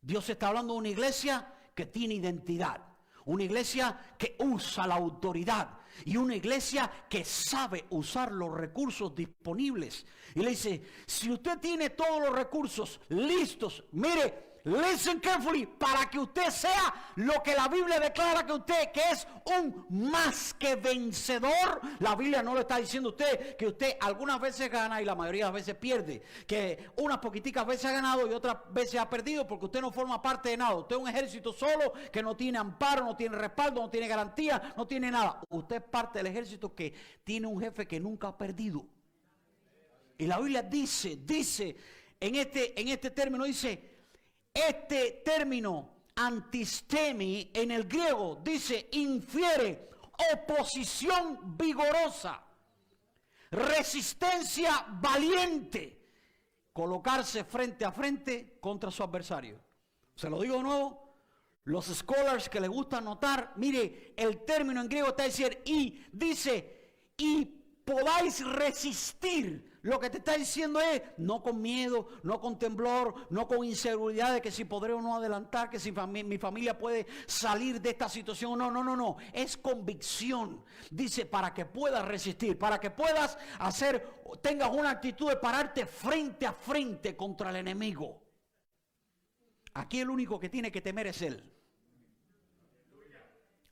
Dios está hablando de una iglesia que tiene identidad. Una iglesia que usa la autoridad. Y una iglesia que sabe usar los recursos disponibles. Y le dice, si usted tiene todos los recursos listos, mire, listen carefully, para que usted sea lo que la Biblia declara que usted, que es un más que vencedor. La Biblia no le está diciendo a usted que usted algunas veces gana y la mayoría de las veces pierde, que unas poquiticas veces ha ganado y otras veces ha perdido, porque usted no forma parte de nada. Usted es un ejército solo que no tiene amparo, no tiene respaldo, no tiene garantía, no tiene nada. Usted es parte del ejército que tiene un jefe que nunca ha perdido. Y la Biblia dice en este término, dice, este término antistemi en el griego dice, infiere oposición vigorosa, resistencia valiente, colocarse frente a frente contra su adversario. Se lo digo de nuevo, los scholars que les gusta anotar, mire, el término en griego está diciendo, y dice, y podáis resistir lo que te está diciendo es, no con miedo, no con temblor, no con inseguridad de que si podré o no adelantar, que si mi familia puede salir de esta situación. No, no, no, no. Es convicción. Dice, para que puedas resistir, para que puedas tengas una actitud de pararte frente a frente contra el enemigo. Aquí el único que tiene que temer es Él.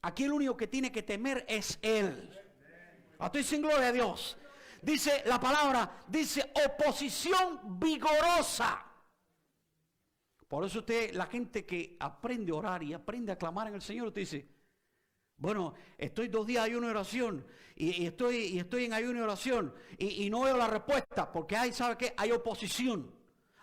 Aquí el único que tiene que temer es Él. Estoy sin gloria a Dios. Dice la palabra, dice oposición vigorosa. Por eso la gente que aprende a orar y aprende a clamar en el Señor, usted dice, bueno, estoy 2 días de ayuno y oración y estoy en ayuno y oración y no veo la respuesta porque ¿sabe qué? Hay oposición.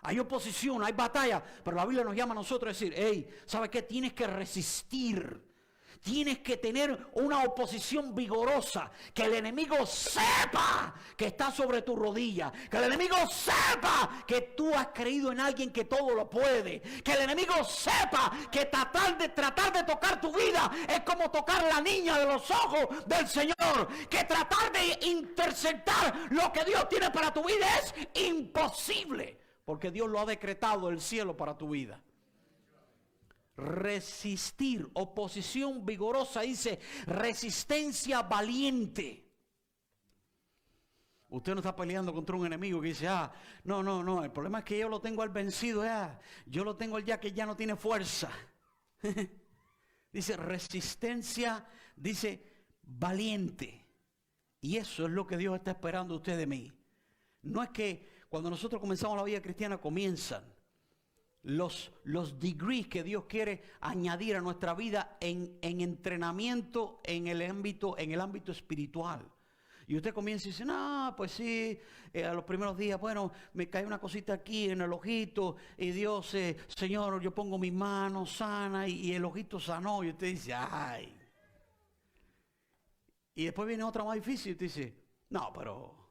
Hay oposición, hay batalla, pero la Biblia nos llama a nosotros a decir, hey, ¿sabe qué? Tienes que resistir. Tienes que tener una oposición vigorosa, que el enemigo sepa que está sobre tu rodilla, que el enemigo sepa que tú has creído en alguien que todo lo puede, que el enemigo sepa que tratar de tocar tu vida es como tocar la niña de los ojos del Señor, que tratar de interceptar lo que Dios tiene para tu vida es imposible, porque Dios lo ha decretado del cielo para tu vida. Resistir, oposición vigorosa, dice resistencia valiente. Usted no está peleando contra un enemigo que dice, no, el problema es que yo lo tengo al vencido, yo lo tengo ya que ya no tiene fuerza. Dice resistencia, dice valiente. Y eso es lo que Dios está esperando de usted de mí. No es que cuando nosotros comenzamos la vida cristiana comienzan los degrees que Dios quiere añadir a nuestra vida en entrenamiento en el ámbito espiritual. Y usted comienza y dice, no, pues sí, a los primeros días, bueno, me cae una cosita aquí en el ojito y Dios, Señor, yo pongo mis manos sana y el ojito sanó. Y usted dice, ay. Y después viene otra más difícil y usted dice, no, pero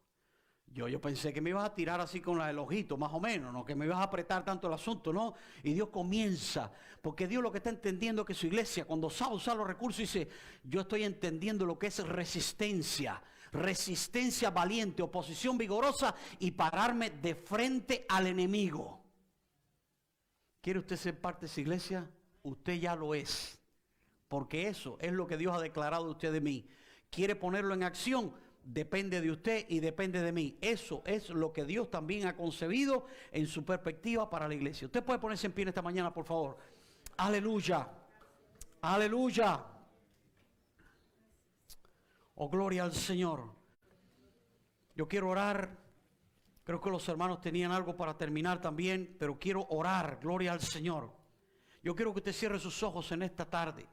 yo pensé que me ibas a tirar así con el ojito, más o menos, no que me ibas a apretar tanto el asunto, ¿no? Y Dios comienza, porque Dios lo que está entendiendo es que su iglesia, cuando sabe usar los recursos, dice, yo estoy entendiendo lo que es resistencia valiente, oposición vigorosa y pararme de frente al enemigo. ¿Quiere usted ser parte de esa iglesia? Usted ya lo es, porque eso es lo que Dios ha declarado de usted de mí. ¿Quiere ponerlo en acción? Depende de usted y depende de mí. Eso es lo que Dios también ha concebido en su perspectiva para la iglesia. Usted puede ponerse en pie esta mañana, por favor. Aleluya. Aleluya. Oh, gloria al Señor. Yo quiero orar. Creo que los hermanos tenían algo para terminar también, pero quiero orar. Gloria al Señor. Yo quiero que usted cierre sus ojos en esta tarde.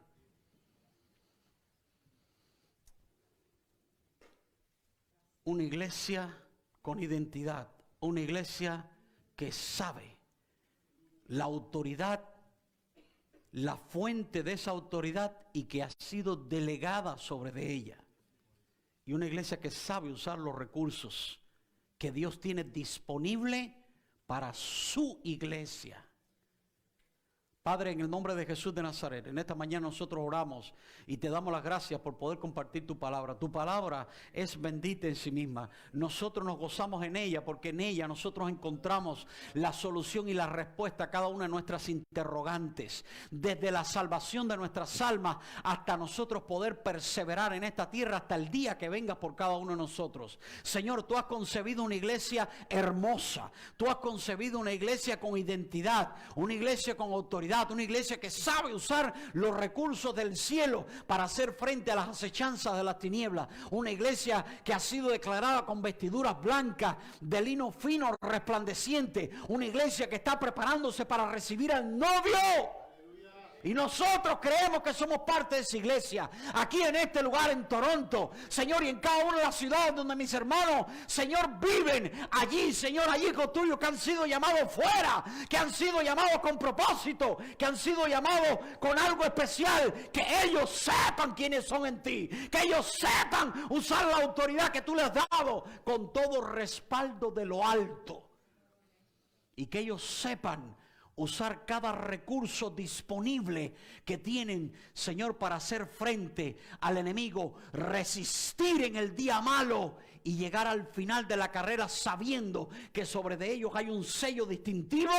Una iglesia con identidad, una iglesia que sabe la autoridad, la fuente de esa autoridad y que ha sido delegada sobre de ella. Y una iglesia que sabe usar los recursos que Dios tiene disponible para su iglesia. Padre, en el nombre de Jesús de Nazaret, en esta mañana nosotros oramos y te damos las gracias por poder compartir tu palabra. Tu palabra es bendita en sí misma. Nosotros nos gozamos en ella porque en ella nosotros encontramos la solución y la respuesta a cada una de nuestras interrogantes. Desde la salvación de nuestras almas hasta nosotros poder perseverar en esta tierra hasta el día que vengas por cada uno de nosotros. Señor, tú has concebido una iglesia hermosa. Tú has concebido una iglesia con identidad, una iglesia con autoridad. Una iglesia que sabe usar los recursos del cielo para hacer frente a las acechanzas de las tinieblas. Una iglesia que ha sido declarada con vestiduras blancas de lino fino resplandeciente. Una iglesia que está preparándose para recibir al novio. Y nosotros creemos que somos parte de esa iglesia, aquí en este lugar en Toronto, Señor, y en cada una de las ciudades donde mis hermanos, Señor, viven allí, Señor, hay hijos tuyos que han sido llamados fuera, que han sido llamados con propósito, que han sido llamados con algo especial, que ellos sepan quiénes son en ti, que ellos sepan usar la autoridad que tú les has dado con todo respaldo de lo alto, y que ellos sepan usar cada recurso disponible que tienen, Señor, para hacer frente al enemigo, resistir en el día malo y llegar al final de la carrera sabiendo que sobre de ellos hay un sello distintivo,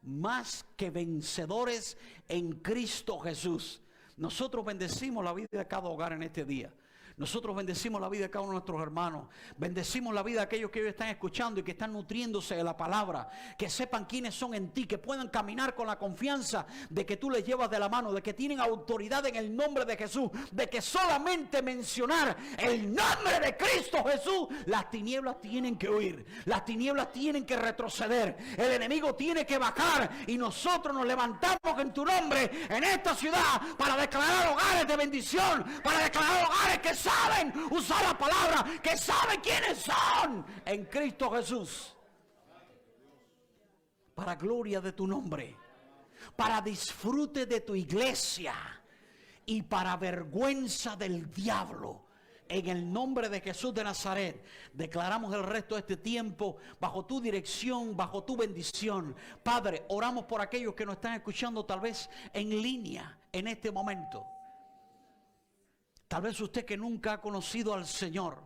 más que vencedores en Cristo Jesús. Nosotros bendecimos la vida de cada hogar en este día. Nosotros bendecimos la vida de cada uno de nuestros hermanos. Bendecimos la vida de aquellos que hoy están escuchando y que están nutriéndose de la palabra. Que sepan quiénes son en ti, que puedan caminar con la confianza de que tú les llevas de la mano, de que tienen autoridad en el nombre de Jesús, de que solamente mencionar el nombre de Cristo Jesús, las tinieblas tienen que huir, las tinieblas tienen que retroceder, el enemigo tiene que bajar y nosotros nos levantamos en tu nombre en esta ciudad para declarar hogares de bendición, para declarar hogares que saben usar la palabra, que saben quiénes son en Cristo Jesús, para gloria de tu nombre, para disfrute de tu iglesia y para vergüenza del diablo. En el nombre de Jesús de Nazaret, declaramos el resto de este tiempo bajo tu dirección, bajo tu bendición. Padre, oramos por aquellos que nos están escuchando tal vez en línea en este momento. Tal vez usted que nunca ha conocido al Señor.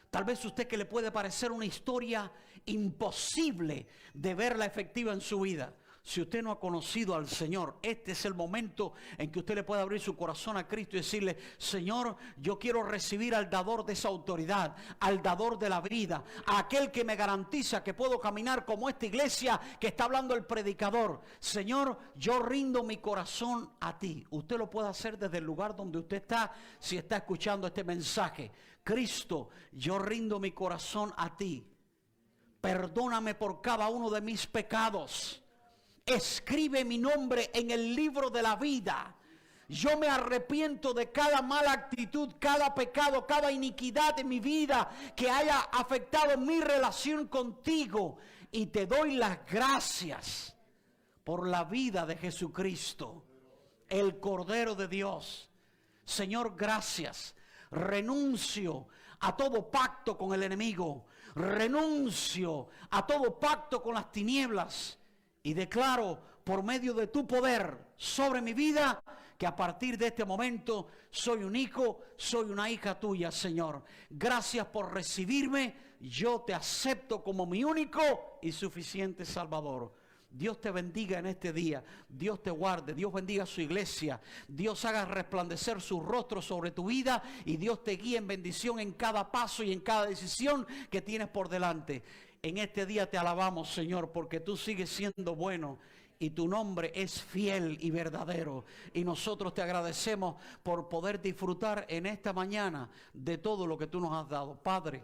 Tal vez usted que le puede parecer una historia imposible de verla efectiva en su vida. Si usted no ha conocido al Señor, este es el momento en que usted le puede abrir su corazón a Cristo y decirle: Señor, yo quiero recibir al dador de esa autoridad, al dador de la vida, a aquel que me garantiza que puedo caminar como esta iglesia que está hablando el predicador. Señor, yo rindo mi corazón a ti. Usted lo puede hacer desde el lugar donde usted está, si está escuchando este mensaje. Cristo, yo rindo mi corazón a ti. Perdóname por cada uno de mis pecados. Escribe mi nombre en el libro de la vida. Yo me arrepiento de cada mala actitud, cada pecado, cada iniquidad en mi vida que haya afectado mi relación contigo. Y te doy las gracias por la vida de Jesucristo, el Cordero de Dios. Señor, gracias. Renuncio a todo pacto con el enemigo. Renuncio a todo pacto con las tinieblas. Y declaro por medio de tu poder sobre mi vida que a partir de este momento soy un hijo, soy una hija tuya, Señor. Gracias por recibirme. Yo te acepto como mi único y suficiente Salvador. Dios te bendiga en este día. Dios te guarde. Dios bendiga a su iglesia. Dios haga resplandecer su rostro sobre tu vida. Y Dios te guíe en bendición en cada paso y en cada decisión que tienes por delante. En este día te alabamos, Señor, porque tú sigues siendo bueno y tu nombre es fiel y verdadero. Y nosotros te agradecemos por poder disfrutar en esta mañana de todo lo que tú nos has dado. Padre,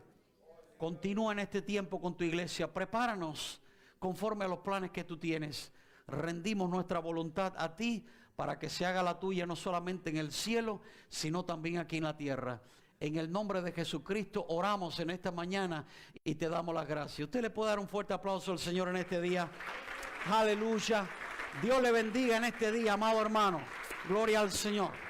continúa en este tiempo con tu iglesia. Prepáranos conforme a los planes que tú tienes. Rendimos nuestra voluntad a ti para que se haga la tuya no solamente en el cielo, sino también aquí en la tierra. En el nombre de Jesucristo oramos en esta mañana y te damos las gracias. Usted le puede dar un fuerte aplauso al Señor en este día. Aleluya. Dios le bendiga en este día, amado hermano. Gloria al Señor.